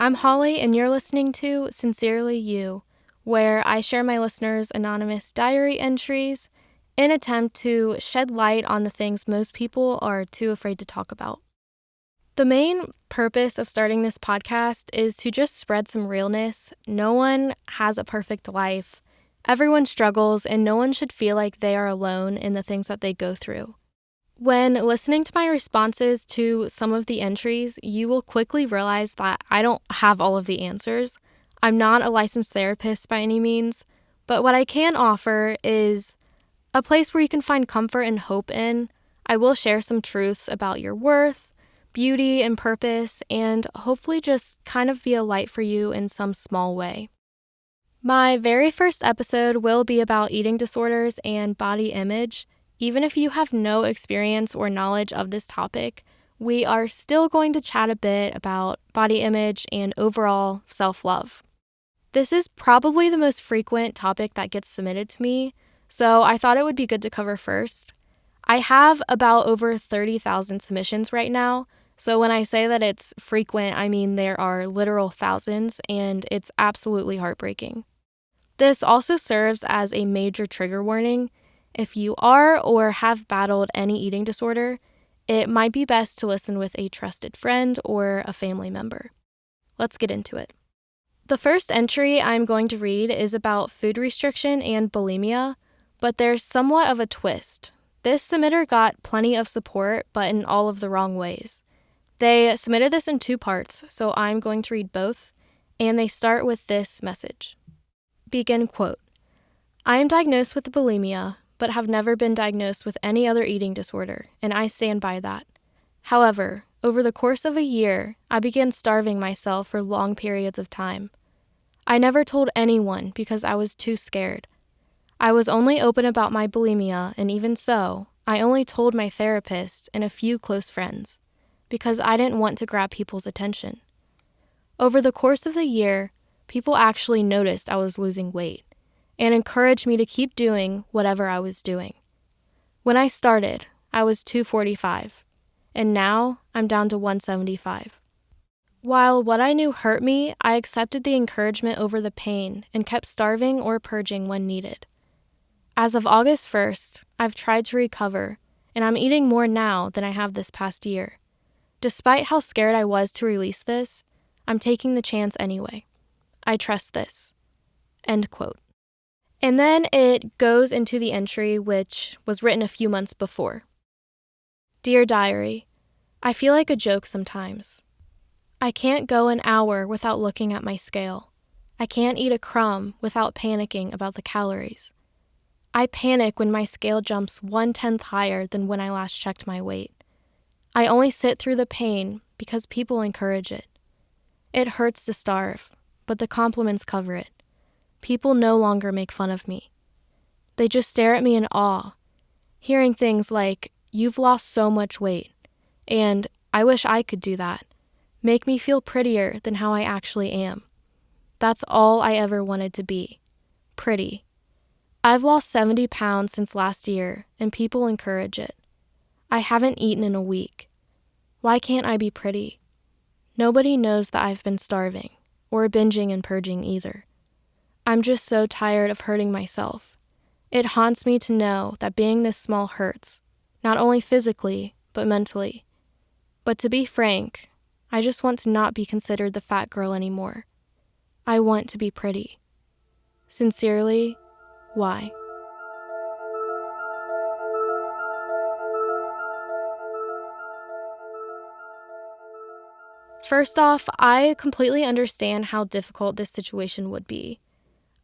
I'm Holly, and you're listening to Sincerely You, where I share my listeners' anonymous diary entries in an attempt to shed light on the things most people are too afraid to talk about. The main purpose of starting this podcast is to just spread some realness. No one has a perfect life. Everyone struggles, and no one should feel like they are alone in the things that they go through. When listening to my responses to some of the entries, you will quickly realize that I don't have all of the answers. I'm not a licensed therapist by any means, but what I can offer is a place where you can find comfort and hope in. I will share some truths about your worth, beauty, and purpose, and hopefully just kind of be a light for you in some small way. My very first episode will be about eating disorders and body image. Even if you have no experience or knowledge of this topic, we are still going to chat a bit about body image and overall self-love. This is probably the most frequent topic that gets submitted to me, so I thought it would be good to cover first. I have about over 30,000 submissions right now, so when I say that it's frequent, I mean there are literal thousands, and it's absolutely heartbreaking. This also serves as a major trigger warning. If you are or have battled any eating disorder, it might be best to listen with a trusted friend or a family member. Let's get into it. The first entry I'm going to read is about food restriction and bulimia, but there's somewhat of a twist. This submitter got plenty of support, but in all of the wrong ways. They submitted this in 2 parts, so I'm going to read both, and they start with this message. Begin quote, "I am diagnosed with bulimia, but have never been diagnosed with any other eating disorder, and I stand by that. However, over the course of a year, I began starving myself for long periods of time. I never told anyone because I was too scared. I was only open about my bulimia, and even so, I only told my therapist and a few close friends, because I didn't want to grab people's attention. Over the course of the year, people actually noticed I was losing weight and encouraged me to keep doing whatever I was doing. When I started, I was 245, and now I'm down to 175. While what I knew hurt me, I accepted the encouragement over the pain and kept starving or purging when needed. As of August 1st, I've tried to recover, and I'm eating more now than I have this past year. Despite how scared I was to release this, I'm taking the chance anyway. I trust this." End quote. And then it goes into the entry, which was written a few months before. "Dear Diary, I feel like a joke sometimes. I can't go an hour without looking at my scale. I can't eat a crumb without panicking about the calories. I panic when my scale jumps 1/10 higher than when I last checked my weight. I only sit through the pain because people encourage it. It hurts to starve, but the compliments cover it. People no longer make fun of me. They just stare at me in awe, hearing things like, 'You've lost so much weight,' and 'I wish I could do that,' make me feel prettier than how I actually am. That's all I ever wanted to be. Pretty. I've lost 70 pounds since last year, and people encourage it. I haven't eaten in a week. Why can't I be pretty? Nobody knows that I've been starving, or binging and purging either. I'm just so tired of hurting myself. It haunts me to know that being this small hurts, not only physically, but mentally. But to be frank, I just want to not be considered the fat girl anymore. I want to be pretty. Sincerely, why?" First off, I completely understand how difficult this situation would be.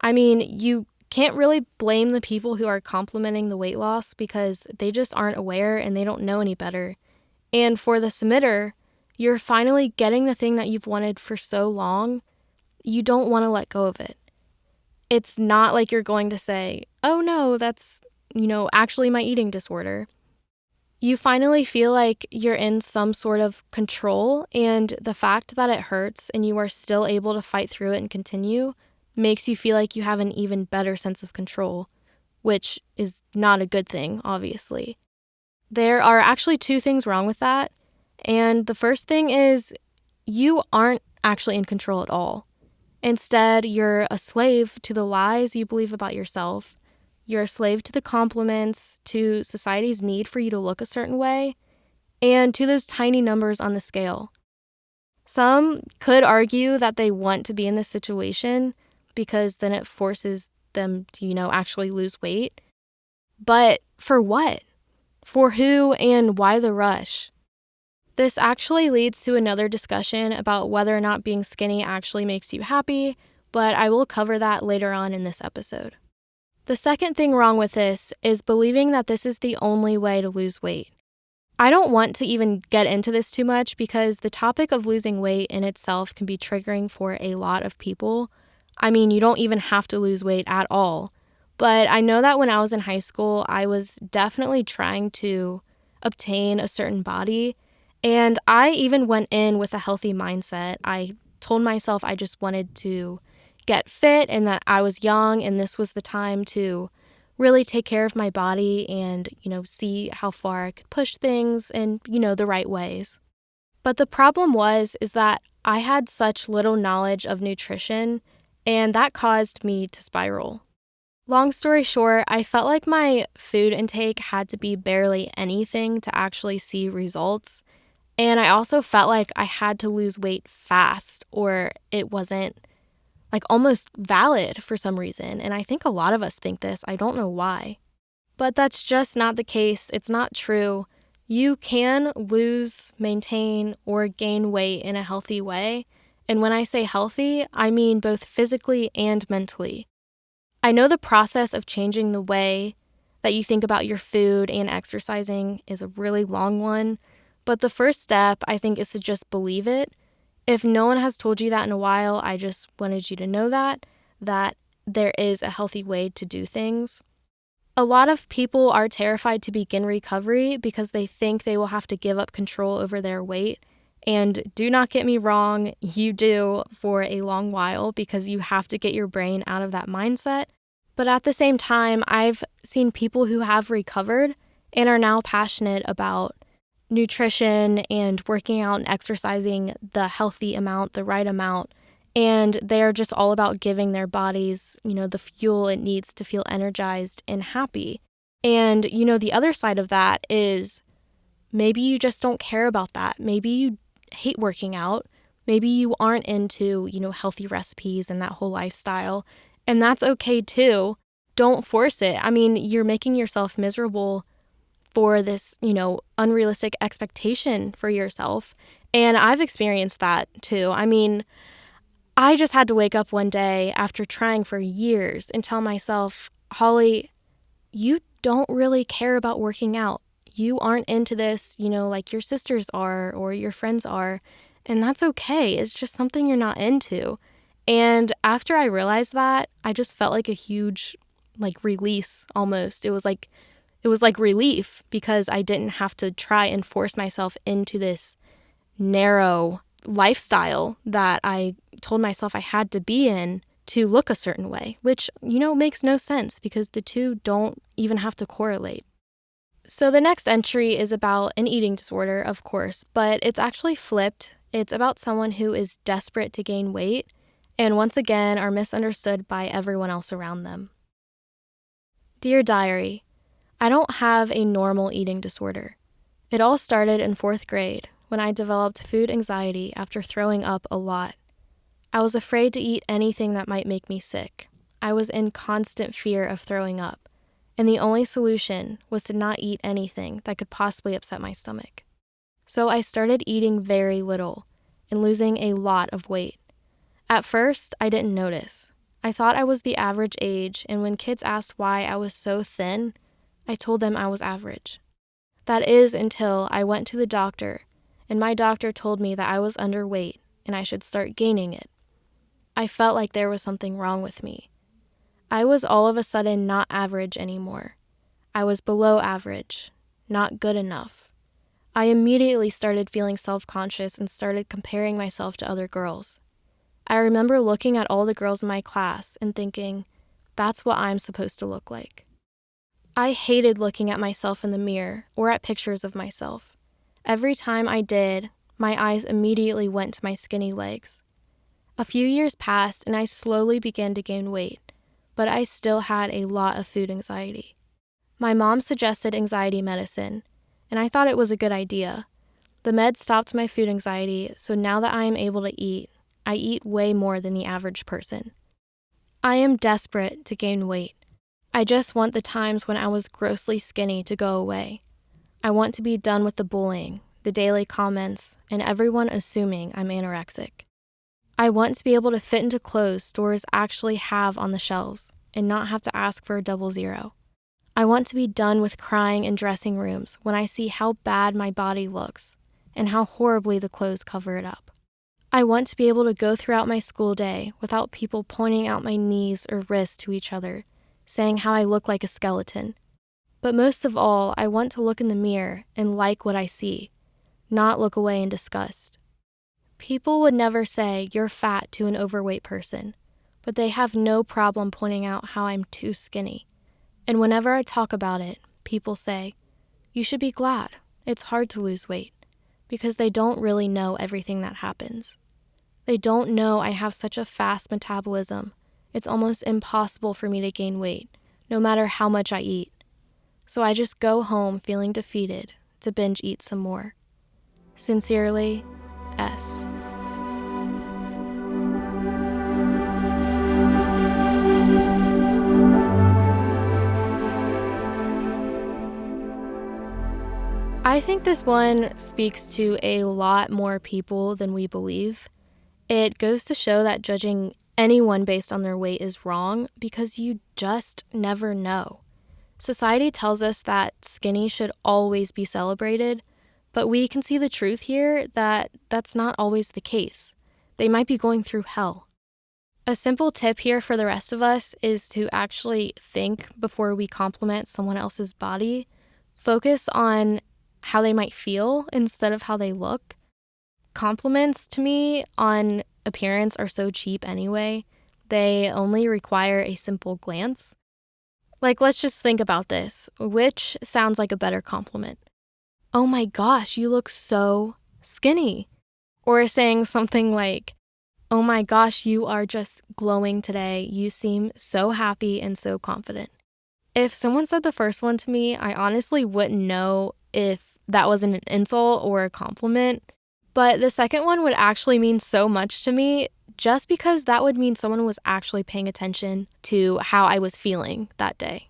I mean, you can't really blame the people who are complimenting the weight loss because they just aren't aware and they don't know any better. And for the submitter, you're finally getting the thing that you've wanted for so long, you don't want to let go of it. It's not like you're going to say, "Oh no, that's, actually my eating disorder." You finally feel like you're in some sort of control, and the fact that it hurts and you are still able to fight through it and continue makes you feel like you have an even better sense of control, which is not a good thing, obviously. There are actually 2 things wrong with that, and the first thing is you aren't actually in control at all. Instead, you're a slave to the lies you believe about yourself. You're a slave to the compliments, to society's need for you to look a certain way, and to those tiny numbers on the scale. Some could argue that they want to be in this situation because then it forces them to, actually lose weight. But for what? For who and why the rush? This actually leads to another discussion about whether or not being skinny actually makes you happy, but I will cover that later on in this episode. The second thing wrong with this is believing that this is the only way to lose weight. I don't want to even get into this too much because the topic of losing weight in itself can be triggering for a lot of people. I mean, you don't even have to lose weight at all. But I know that when I was in high school, I was definitely trying to obtain a certain body. And I even went in with a healthy mindset. I told myself I just wanted to get fit and that I was young and this was the time to really take care of my body and, see how far I could push things in, the right ways. But the problem is that I had such little knowledge of nutrition and that caused me to spiral. Long story short, I felt like my food intake had to be barely anything to actually see results. And I also felt like I had to lose weight fast or it wasn't almost valid for some reason. And I think a lot of us think this. I don't know why. But that's just not the case. It's not true. You can lose, maintain, or gain weight in a healthy way. And when I say healthy, I mean both physically and mentally. I know the process of changing the way that you think about your food and exercising is a really long one, but the first step, I think, is to just believe it. If no one has told you that in a while, I just wanted you to know that there is a healthy way to do things. A lot of people are terrified to begin recovery because they think they will have to give up control over their weight. And do not get me wrong, you do for a long while because you have to get your brain out of that mindset. But at the same time, I've seen people who have recovered and are now passionate about nutrition and working out and exercising the healthy amount, the right amount. And they're just all about giving their bodies, the fuel it needs to feel energized and happy. And, the other side of that is maybe you just don't care about that. Maybe you hate working out. Maybe you aren't into, healthy recipes and that whole lifestyle. And that's okay too. Don't force it. I mean, you're making yourself miserable for this, unrealistic expectation for yourself. And I've experienced that too. I mean, I just had to wake up one day after trying for years and tell myself, Holly, you don't really care about working out. You aren't into this, like your sisters are or your friends are. And that's okay. It's just something you're not into. And after I realized that, I just felt like a huge, release almost. It was like relief because I didn't have to try and force myself into this narrow lifestyle that I told myself I had to be in to look a certain way, which, makes no sense because the two don't even have to correlate. So the next entry is about an eating disorder, of course, but it's actually flipped. It's about someone who is desperate to gain weight and once again are misunderstood by everyone else around them. Dear Diary, I don't have a normal eating disorder. It all started in 4th grade when I developed food anxiety after throwing up a lot. I was afraid to eat anything that might make me sick. I was in constant fear of throwing up, and the only solution was to not eat anything that could possibly upset my stomach. So I started eating very little and losing a lot of weight. At first, I didn't notice. I thought I was the average age, and when kids asked why I was so thin, I told them I was average. That is until I went to the doctor, and my doctor told me that I was underweight and I should start gaining it. I felt like there was something wrong with me. I was all of a sudden not average anymore. I was below average, not good enough. I immediately started feeling self-conscious and started comparing myself to other girls. I remember looking at all the girls in my class and thinking, that's what I'm supposed to look like. I hated looking at myself in the mirror or at pictures of myself. Every time I did, my eyes immediately went to my skinny legs. A few years passed and I slowly began to gain weight, but I still had a lot of food anxiety. My mom suggested anxiety medicine, and I thought it was a good idea. The med stopped my food anxiety, so now that I am able to eat, I eat way more than the average person. I am desperate to gain weight. I just want the times when I was grossly skinny to go away. I want to be done with the bullying, the daily comments, and everyone assuming I'm anorexic. I want to be able to fit into clothes stores actually have on the shelves and not have to ask for a 00. I want to be done with crying in dressing rooms when I see how bad my body looks and how horribly the clothes cover it up. I want to be able to go throughout my school day without people pointing out my knees or wrists to each other, saying how I look like a skeleton. But most of all, I want to look in the mirror and like what I see, not look away in disgust. People would never say you're fat to an overweight person, but they have no problem pointing out how I'm too skinny. And whenever I talk about it, people say, you should be glad. It's hard to lose weight, because they don't really know everything that happens. They don't know I have such a fast metabolism. It's almost impossible for me to gain weight, no matter how much I eat. So I just go home feeling defeated to binge eat some more. Sincerely, S. I think this one speaks to a lot more people than we believe. It goes to show that judging anyone based on their weight is wrong because you just never know. Society tells us that skinny should always be celebrated, but we can see the truth here that that's not always the case. They might be going through hell. A simple tip here for the rest of us is to actually think before we compliment someone else's body. Focus on how they might feel instead of how they look. Compliments to me on appearance are so cheap anyway. They only require a simple glance. Like, let's just think about this. Which sounds like a better compliment? Oh my gosh, you look so skinny. Or saying something like, oh my gosh, you are just glowing today. You seem so happy and so confident. If someone said the first one to me, I honestly wouldn't know if that was an insult or a compliment. But the second one would actually mean so much to me just because that would mean someone was actually paying attention to how I was feeling that day.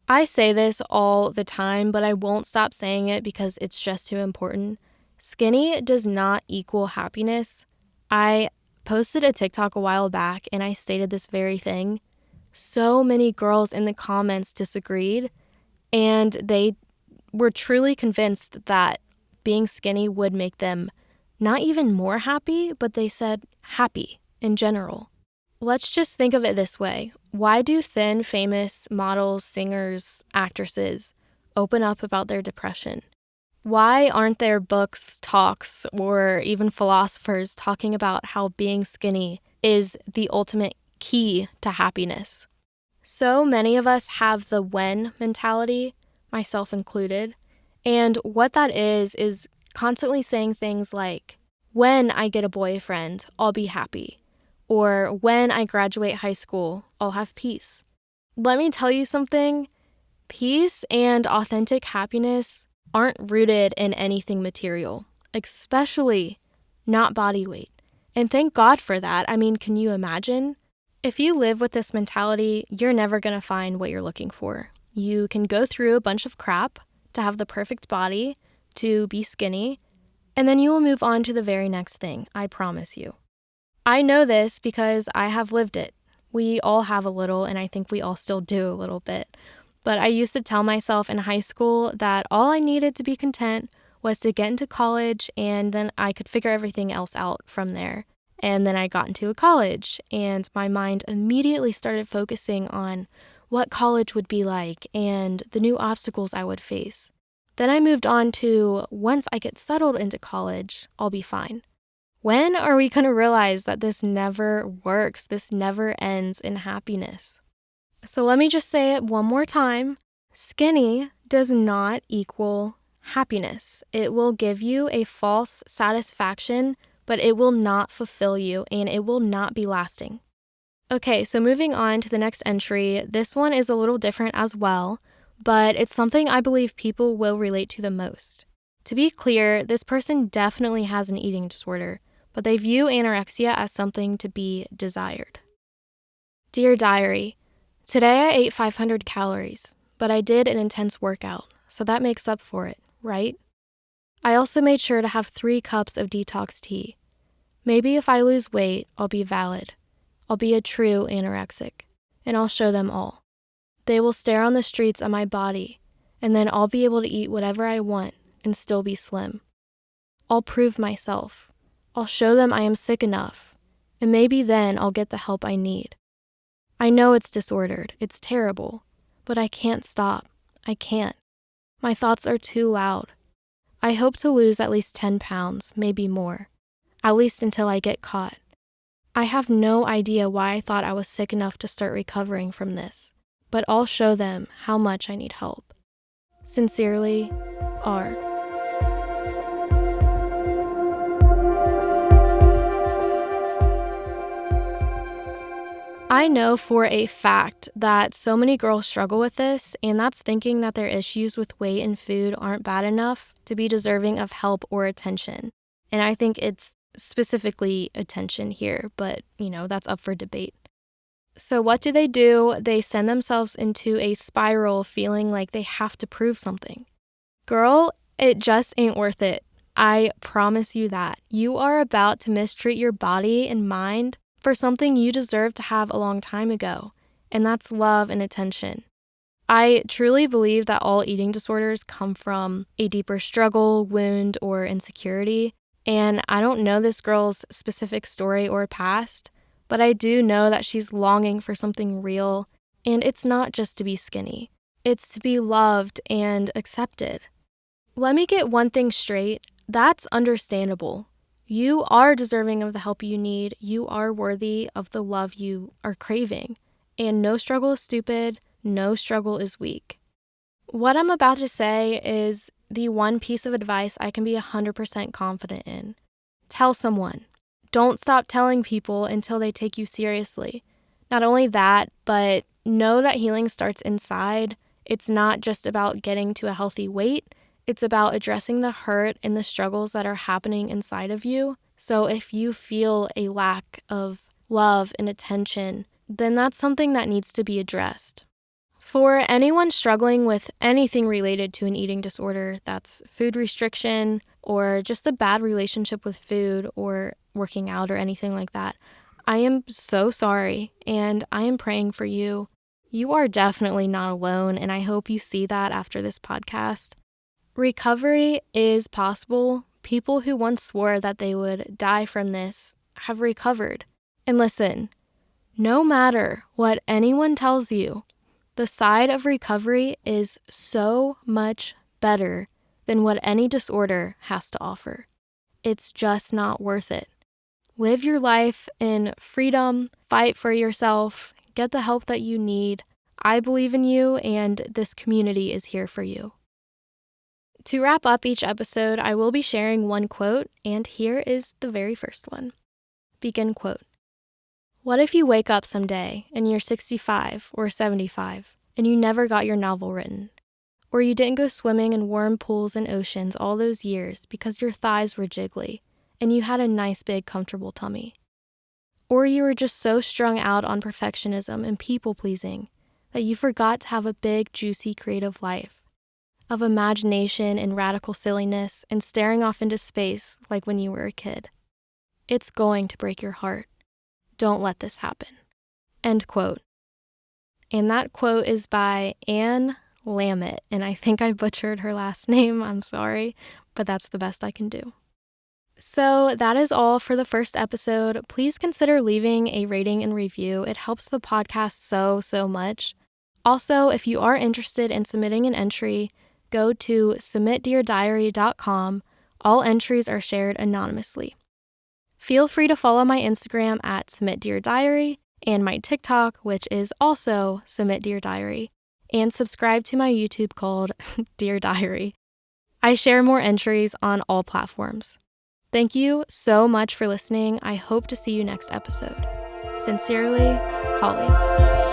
I say this all the time, but I won't stop saying it because it's just too important. Skinny does not equal happiness. I posted a TikTok a while back and I stated this very thing. So many girls in the comments disagreed, and they were truly convinced that being skinny would make them not even more happy, but they said happy in general. Let's just think of it this way. Why do thin, famous models, singers, actresses open up about their depression? Why aren't there books, talks, or even philosophers talking about how being skinny is the ultimate key to happiness? So many of us have the when mentality, myself included, and what that is constantly saying things like, when I get a boyfriend, I'll be happy. Or when I graduate high school, I'll have peace. Let me tell you something. Peace and authentic happiness aren't rooted in anything material, especially not body weight. And thank God for that. I mean, can you imagine? If you live with this mentality, you're never going to find what you're looking for. You can go through a bunch of crap to have the perfect body, to be skinny, and then you will move on to the very next thing, I promise you. I know this because I have lived it. We all have a little, and I think we all still do a little bit. But I used to tell myself in high school that all I needed to be content was to get into college, and then I could figure everything else out from there. And then I got into a college, and my mind immediately started focusing on what college would be like and the new obstacles I would face. Then I moved on to, once I get settled into college, I'll be fine. When are we going to realize that this never works? This never ends in happiness. So let me just say it one more time. Skinny does not equal happiness. It will give you a false satisfaction but it will not fulfill you and it will not be lasting. Okay, so moving on to the next entry, this one is a little different as well, but it's something I believe people will relate to the most. To be clear, this person definitely has an eating disorder, but they view anorexia as something to be desired. Dear Diary, today I ate 500 calories, but I did an intense workout, so that makes up for it, right? I also made sure to have 3 cups of detox tea. Maybe if I lose weight, I'll be valid. I'll be a true anorexic, and I'll show them all. They will stare on the streets at my body, and then I'll be able to eat whatever I want and still be slim. I'll prove myself. I'll show them I am sick enough, and maybe then I'll get the help I need. I know it's disordered, it's terrible, but I can't stop. I can't. My thoughts are too loud. I hope to lose at least 10 pounds, maybe more, at least until I get caught. I have no idea why I thought I was sick enough to start recovering from this, but I'll show them how much I need help. Sincerely, R. I know for a fact that so many girls struggle with this, and that's thinking that their issues with weight and food aren't bad enough to be deserving of help or attention. And I think it's specifically attention here, but, that's up for debate. So what do? They send themselves into a spiral feeling like they have to prove something. Girl, it just ain't worth it. I promise you that. You are about to mistreat your body and mind for something you deserve to have a long time ago, and that's love and attention. I truly believe that all eating disorders come from a deeper struggle, wound, or insecurity, and I don't know this girl's specific story or past, but I do know that she's longing for something real, and it's not just to be skinny. It's to be loved and accepted. Let me get one thing straight. That's understandable. You are deserving of the help you need. You are worthy of the love you are craving. And no struggle is stupid. No struggle is weak. What I'm about to say is the one piece of advice I can be 100% confident in. Tell someone. Don't stop telling people until they take you seriously. Not only that, but know that healing starts inside. It's not just about getting to a healthy weight. It's about addressing the hurt and the struggles that are happening inside of you. So if you feel a lack of love and attention, then that's something that needs to be addressed. For anyone struggling with anything related to an eating disorder, that's food restriction or just a bad relationship with food or working out or anything like that, I am so sorry and I am praying for you. You are definitely not alone, and I hope you see that after this podcast. Recovery is possible. People who once swore that they would die from this have recovered. And listen, no matter what anyone tells you, the side of recovery is so much better than what any disorder has to offer. It's just not worth it. Live your life in freedom, fight for yourself, get the help that you need. I believe in you, and this community is here for you. To wrap up each episode, I will be sharing one quote, and here is the very first one. Begin quote. What if you wake up someday and you're 65 or 75 and you never got your novel written? Or you didn't go swimming in warm pools and oceans all those years because your thighs were jiggly and you had a nice big comfortable tummy? Or you were just so strung out on perfectionism and people-pleasing that you forgot to have a big, juicy, creative life of imagination and radical silliness and staring off into space like when you were a kid? It's going to break your heart. Don't let this happen. End quote. And that quote is by Anne Lamott, and I think I butchered her last name. I'm sorry, but that's the best I can do. So that is all for the first episode. Please consider leaving a rating and review. It helps the podcast so much. Also, if you are interested in submitting an entry, go to submitdeardiary.com. All entries are shared anonymously. Feel free to follow my Instagram at submitdeardiary and my TikTok, which is also submitdeardiary, and subscribe to my YouTube called Dear Diary. I share more entries on all platforms. Thank you so much for listening. I hope to see you next episode. Sincerely, Holly.